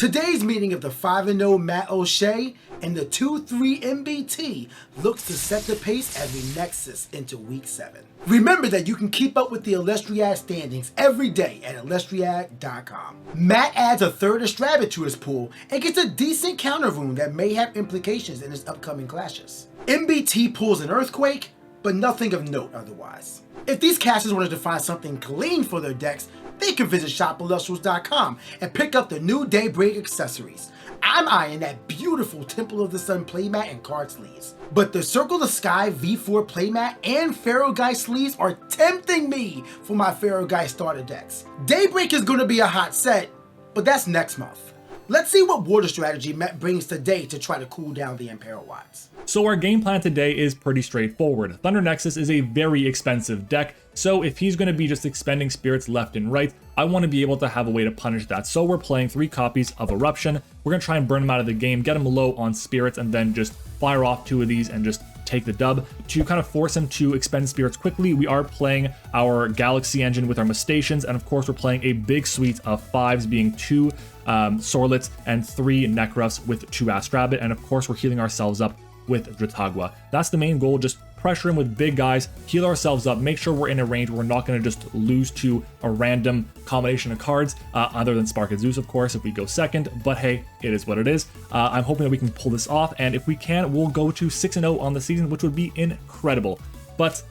Today's meeting of the 5-0 MattOshea and the 2-3 MBT looks to set the pace as we nexus into Week 7. Remember that you can keep up with the Elestriad standings every day at Elestriad.com. Matt adds a third Elestrad to his pool and gets a decent counter rune that may have implications in his upcoming clashes. MBT pulls an Earthquake, but nothing of note otherwise. If these casters wanted to find something clean for their decks, they can visit shop.Elestrals.com and pick up the new Daybreak accessories. I'm eyeing that beautiful Temple of the Sun playmat and card sleeves. But the Circle the Sky V4 playmat and Pharaoh Guy sleeves are tempting me for my Pharaoh Guy starter decks. Daybreak is going to be a hot set, but that's next month. Let's see what water strategy Matt brings today to try to cool down the Emperowatts. So our game plan today is pretty straightforward. Thunder Nexus is a very expensive deck, so if he's going to be just expending spirits left and right, I want to be able to have a way to punish that. So we're playing 3 copies of Eruption. We're going to try and burn him out of the game, get him low on spirits, and then just fire off 2 of these and just take the dub. To kind of force him to expend spirits quickly, we are playing our Galaxy engine with our Mustations, and of course we're playing a big suite of 5s, being 2 Sorlets and 3 Necrufs with 2 Astrabbit, and of course we're healing ourselves up with Dratagua. That's the main goal, just pressure him with big guys, heal ourselves up, make sure we're in a range where we're not going to just lose to a random combination of cards, other than Spark and Zeus, of course, if we go second, but hey, it is what it is. I'm hoping that we can pull this off, and if we can, we'll go to 6-0 on the season, which would be incredible. But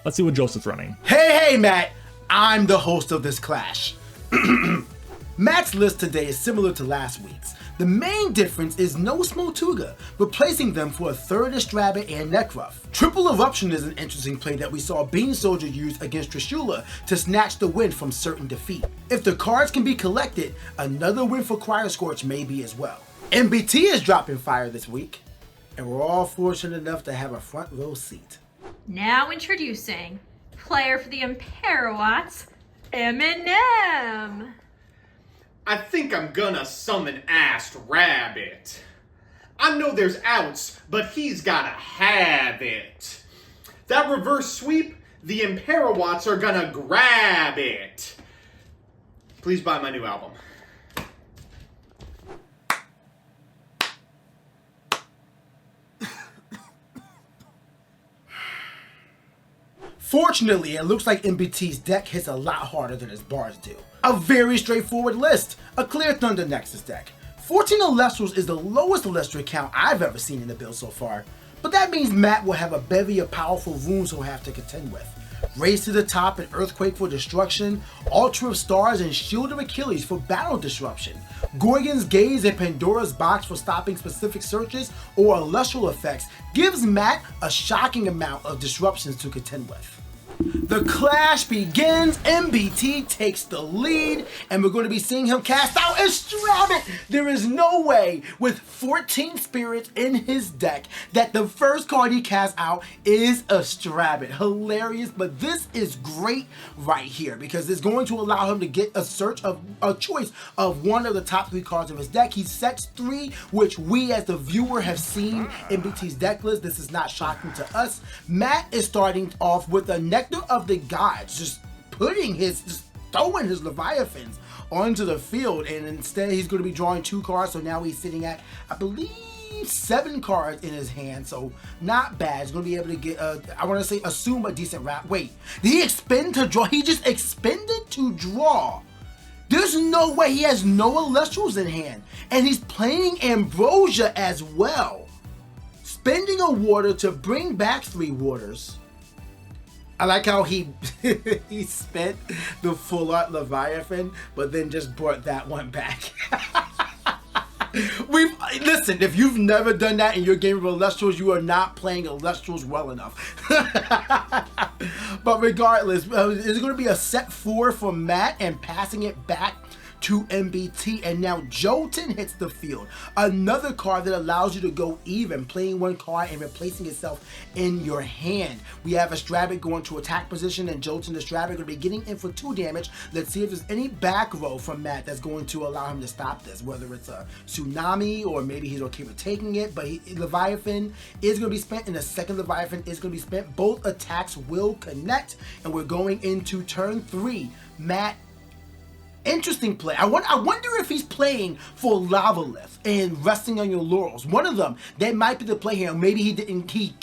let's see what Joseph's running. Hey, Matt! I'm the host of this clash. Matt's list today is similar to last week's. The main difference is no Smotuga, replacing them for a third Astrabbit and Necruf. Triple Eruption is an interesting play that we saw Bean Soldier use against Trishula to snatch the win from certain defeat. If the cards can be collected, another win for Cryo Scorch may be as well. MBT is dropping fire this week, and we're all fortunate enough to have a front row seat. Now introducing player for the Emperowatts, Eminem. I think I'm gonna summon Astrabbit. I know there's outs, but he's gotta have it. That reverse sweep, the Emperowatts are gonna grab it. Please buy my new album. Fortunately, it looks like MBT's deck hits a lot harder than his bars do. A very straightforward list, a clear Thunder Nexus deck. 14 Elestrals is the lowest Elestriad count I've ever seen in the build so far, but that means Matt will have a bevy of powerful runes he'll have to contend with. Race to the Top and Earthquake for destruction, Altar of Stars and Shield of Achilles for battle disruption, Gorgon's Gaze and Pandora's Box for stopping specific searches or Elestral effects gives Matt a shocking amount of disruptions to contend with. The clash begins, MBT takes the lead, and we're going to be seeing him cast out Astrabbit. There is no way with 14 spirits in his deck that the first card he casts out is Astrabbit. Hilarious, but this is great right here because it's going to allow him to get a choice of one of the top 3 cards of his deck. He sets 3, which we as the viewer have seen MBT's deck list. This is not shocking to us. Matt is starting off with a Nectar of the Gods, just throwing his Leviathans onto the field, and instead he's going to be drawing 2 cards, so now he's sitting at, I believe, 7 cards in his hand, so not bad. He's going to be able to get, assume a decent wrap. Wait, did he expend to draw? He just expended to draw. There's no way he has no Elestrals in hand, and he's playing Ambrosia as well. Spending a water to bring back 3 waters. I like how he he spent the full art Leviathan, but then just brought that one back. Listen, if you've never done that in your game of Elestrals, you are not playing Elestrals well enough. But regardless, it's going to be a set 4 for Matt and passing it back to MBT, and now Jolton hits the field. Another card that allows you to go even, playing 1 card and replacing itself in your hand. We have Astrabbit going to attack position, and Jolton Astrabbit going to be getting in for 2 damage. Let's see if there's any back row from Matt that's going to allow him to stop this, whether it's a Tsunami or maybe he's okay with taking it, but Leviathan is going to be spent, and the second Leviathan is going to be spent. Both attacks will connect, and we're going into turn 3. Matt interesting play. I wonder if he's playing for Lavalith and resting on your laurels. One of them, that might be the play here. Maybe he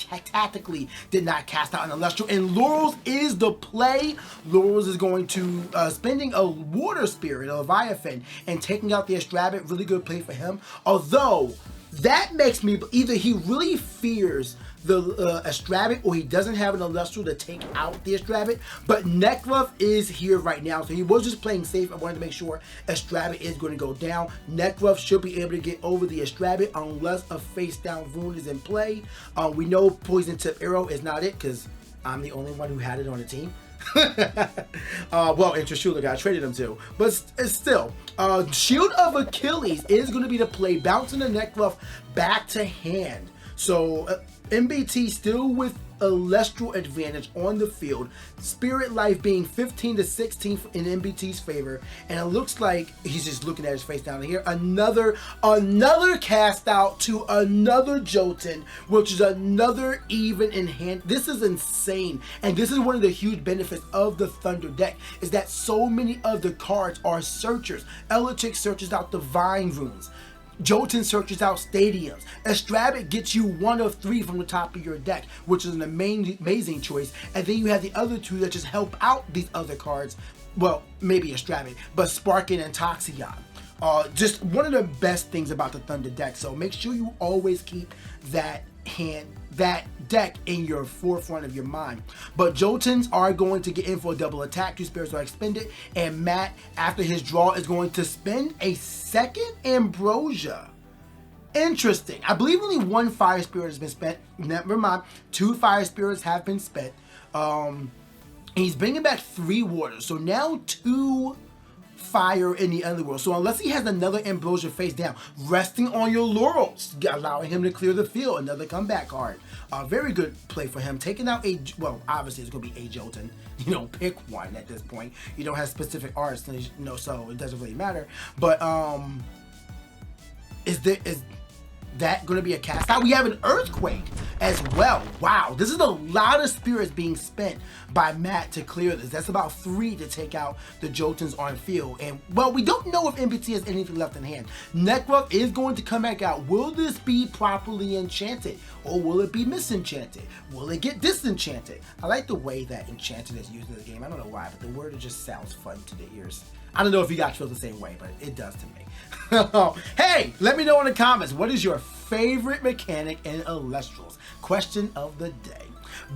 tactically did not cast out an Elestral, and Laurels is the play. Laurels is going to spending a Water Spirit, a Leviathan, and taking out the Astrabit. Really good play for him. Although that makes me either he really fears the Astrabit, or he doesn't have an Elestral to take out the Astrabit. But Nekruff is here right now, so he was just playing safe. I wanted to make sure Astrabit is going to go down. Nekruff should be able to get over the Astrabit unless a face down rune is in play. We know Poison Tip Arrow is not it, because I'm the only one who had it on the team. Well, and Trishula got traded him too, but still, Shield of Achilles is going to be the play, bouncing the Nekruff back to hand. So MBT still with a Lestral advantage on the field. Spirit Life being 15 to 16 in MBT's favor, and it looks like he's just looking at his face down here. Another cast out to another Jotun, which is another even in hand. This is insane, and this is one of the huge benefits of the Thunder deck, is that so many of the cards are searchers. Elestriad searches out Divine Runes. Jotun searches out Stadiums. Astrabit gets you one of 3 from the top of your deck, which is an amazing choice. And then you have the other 2 that just help out these other cards. Well, maybe Astrabit, but Sparkin and Toxion. Just one of the best things about the Thunder deck. So make sure you always keep that deck in your forefront of your mind. But Jotuns are going to get in for a double attack. 2 spirits are expended, and Matt, after his draw, is going to spend a second Ambrosia. Interesting. I believe only 1 fire spirit has been spent. Never mind, 2 fire spirits have been spent. He's bringing back 3 waters, so now 2 fire in the underworld. So unless he has another Ambrosia face down, resting on your laurels, allowing him to clear the field, another comeback card. Very good play for him. Taking out well, obviously it's going to be a Jotun. Pick one at this point. You don't have specific arts, so it doesn't really matter. But is that going to be a cast out? We have an Earthquake as well. Wow, this is a lot of spirits being spent by Matt to clear this. That's about 3 to take out the Jotuns on field. And, well, we don't know if MBT has anything left in hand. Nekruff is going to come back out. Will this be properly enchanted, or will it be misenchanted? Will it get disenchanted? I like the way that enchanted is used in the game. I don't know why, but the word just sounds fun to the ears. I don't know if you guys feel the same way, but it does to me. Hey, let me know in the comments, what is your favorite mechanic in Elestrals? Question of the day.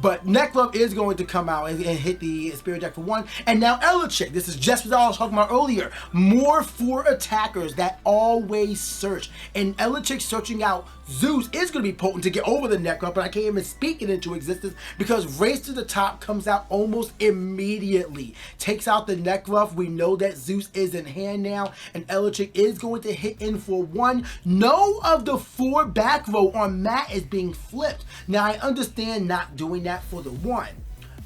But Nekruff is going to come out and hit the Spirit deck for 1. And now Elestriad, this is just what I was talking about earlier. More for attackers that always search. And Elestriad searching out Zeus is going to be potent to get over the Nekruff, but I can't even speak it into existence because Race to the Top comes out almost immediately. Takes out the Nekruff. We know that Zeus is in hand now, and Elestriad is going to hit in for 1. No of the 4 back row on Matt is being flipped. Now, I understand not doing that for the 1.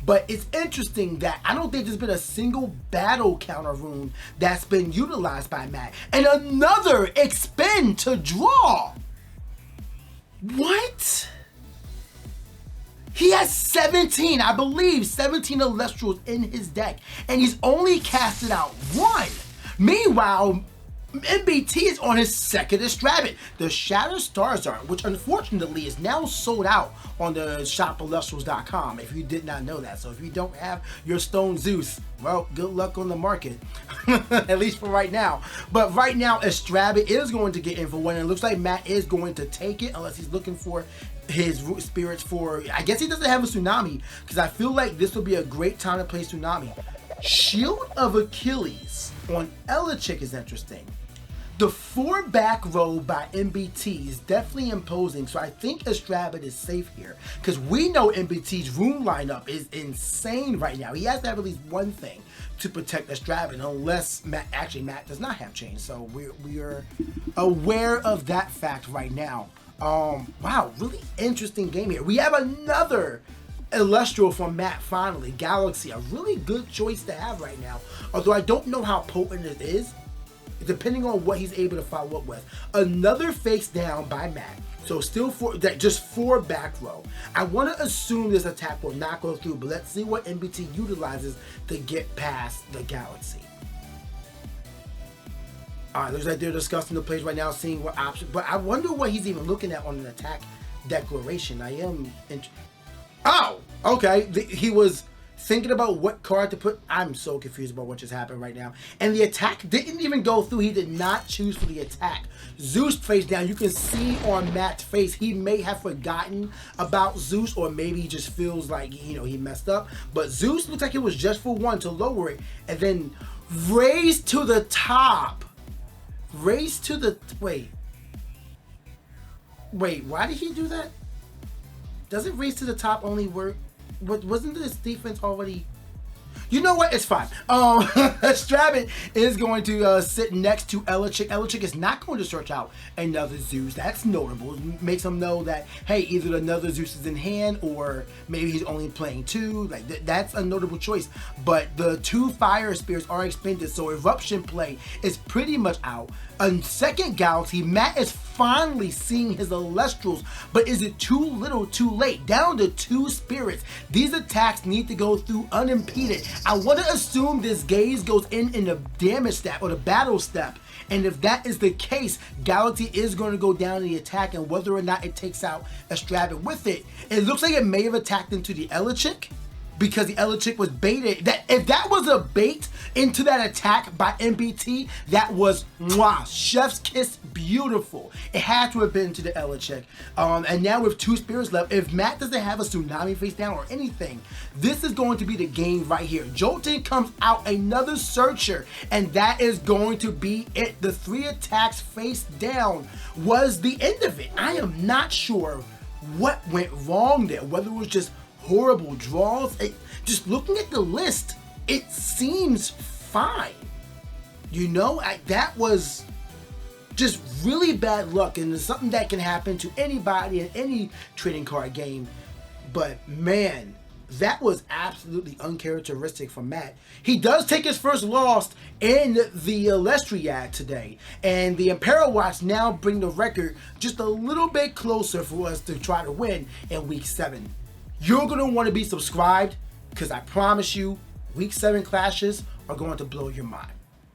But it's interesting that I don't think there's been a single battle counter rune that's been utilized by Matt. And another expend to draw. What? He has 17, I believe, 17 Elestrals in his deck, and he's only casted out 1. Meanwhile, MBT is on his 2nd Astrabit, the Shattered Stars Art, which unfortunately is now sold out on the shopelestrals.com, if you did not know that. So if you don't have your Stone Zeus, well, good luck on the market, at least for right now. But right now, Astrabit is going to get in for 1, and it looks like Matt is going to take it, unless he's looking for his spirits for, I guess he doesn't have a Tsunami, because I feel like this would be a great time to play Tsunami. Shield of Achilles on Elestriad is interesting. The 4 back row by MBT is definitely imposing, so I think Astrabit is safe here, because we know MBT's rune lineup is insane right now. He has to have at least 1 thing to protect Astrabit, unless Matt does not have chain, so we're aware of that fact right now. Wow, really interesting game here. We have another Elestral from Matt finally, Galaxy, a really good choice to have right now, although I don't know how potent it is, depending on what he's able to follow up with. Another face down by Matt. So still just 4 back row. I want to assume this attack will not go through, but let's see what MBT utilizes to get past the Galaxy. Looks like they're discussing the plays right now, seeing what option. But I wonder what he's even looking at on an attack declaration. I am. Oh, okay. He was thinking about what card to put. I'm so confused about what just happened right now. And the attack didn't even go through. He did not choose for the attack. Zeus face down. You can see on Matt's face, he may have forgotten about Zeus, or maybe he just feels like, you know, he messed up. But Zeus looks like it was just for one to lower it, and then raise to the top. Raise to the wait. Why did he do that? Doesn't raise to the top only work? Wasn't this defense already? You know what? It's fine. Strabbit is going to sit next to Elestriad. Elestriad is not going to search out another Zeus. That's notable. It makes him know that, hey, either another Zeus is in hand, or maybe he's only playing two. Like that's a notable choice. But the 2 fire spirits are expended, so eruption play is pretty much out. On second Galaxy, Matt is finally seeing his Elestrals, but is it too little too late? Down to 2 spirits. These attacks need to go through unimpeded. I want to assume this gaze goes in the damage step or the battle step. And if that is the case, Galaxy is going to go down in the attack, and whether or not it takes out Elestriad with it, it looks like it may have attacked into the Elestriad, because the Elestriad was baited. That if that was a bait into that attack by MBT, that was mwah, chef's kiss, beautiful. It had to have been to the Elestriad. And now with 2 spirits left, if Matt doesn't have a tsunami face down or anything, this is going to be the game right here. Jolton comes out, another searcher, and that is going to be it. The 3 attacks face down was the end of it. I am not sure what went wrong there, whether it was just horrible draws. Just looking at the list, it seems fine. You know, that was just really bad luck, and it's something that can happen to anybody in any trading card game. But man, that was absolutely uncharacteristic for Matt. He does take his first loss in the Elestriad today, and the Emperowatts now bring the record just a little bit closer for us to try to win in week 7. You're going to want to be subscribed, because I promise you, week 7 clashes are going to blow your mind.